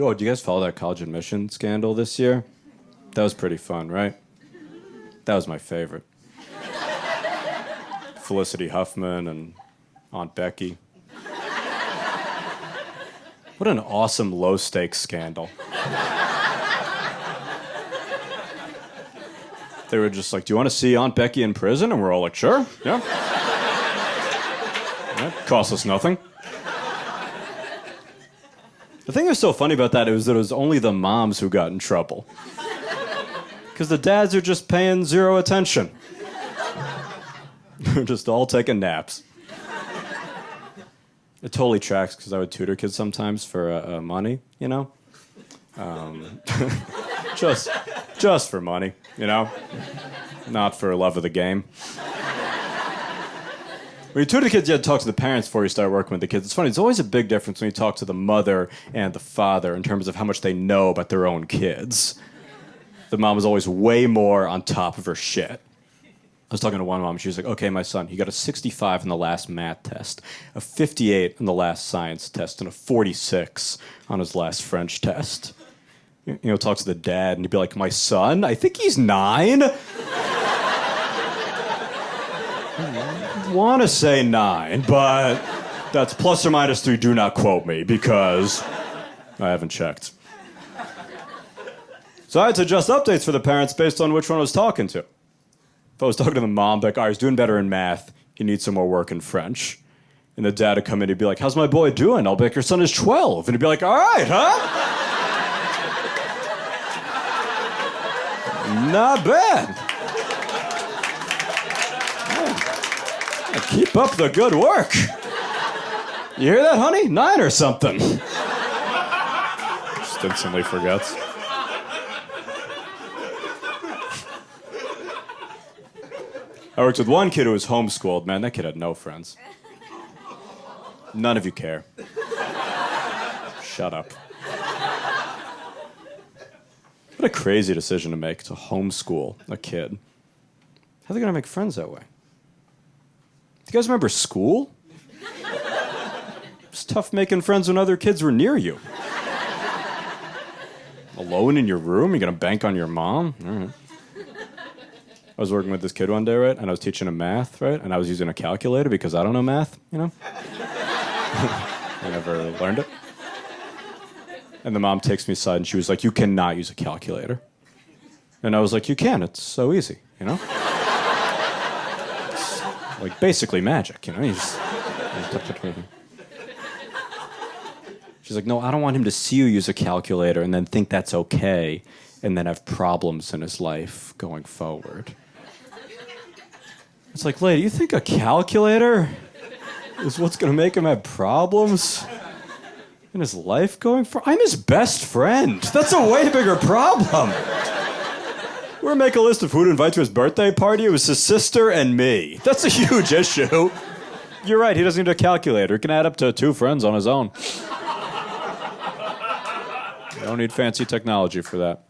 Oh, do you guys follow that college admission scandal this year? That was pretty fun, right? That was my favorite. Felicity Huffman and Aunt Becky. What an awesome low-stakes scandal. They were just like, do you want to see Aunt Becky in prison? And we're all like, sure, yeah. That costs us nothing. The thing that was so funny about that is that it was only the moms who got in trouble. Because the dads are just paying zero attention. They're just all taking naps. It totally tracks because I would tutor kids sometimes for money, you know? Just for money, you know? Not for love of the game. When you tutor kids, you have to talk to the parents before you start working with the kids. It's funny, it's always a big difference when you talk to the mother and the father in terms of how much they know about their own kids. The mom is always way more on top of her shit. I was talking to one mom, she was like, okay, my son, he got a 65 in the last math test, a 58 in the last science test, and a 46 on his last French test. You know, talk to the dad, and he'd be like, my son? I think he's 9. I want to say 9, but that's plus or minus 3. Do not quote me, because I haven't checked. So I had to adjust updates for the parents based on which one I was talking to. If I was talking to the mom, like, all right, he's doing better in math. He needs some more work in French. And the dad would come in, he'd be like, how's my boy doing? I'll be like, your son is 12. And he'd be like, all right, huh? Not bad. Yeah. Keep up the good work. You hear that, honey? 9 or something. Just instantly forgets. I worked with one kid who was homeschooled. Man, that kid had no friends. None of you care. Shut up. What a crazy decision to make, to homeschool a kid. How are they going to make friends that way? Do you guys remember school? It was tough making friends when other kids were near you. Alone in your room? You're going to bank on your mom? All right. I was working with this kid one day, right? And I was teaching him math, right? And I was using a calculator because I don't know math, you know? I never learned it. And the mom takes me aside and she was like, you cannot use a calculator. And I was like, you can, it's so easy, you know? It's like basically magic, you know? You just She's like, no, I don't want him to see you use a calculator and then think that's okay and then have problems in his life going forward. It's like, lady, you think a calculator is what's going to make him have problems in his life going forward? I'm his best friend. That's a way bigger problem. We're going to make a list of who to invite to his birthday party. It was his sister and me. That's a huge issue. You're right, he doesn't need a calculator. He can add up to 2 friends on his own. You don't need fancy technology for that.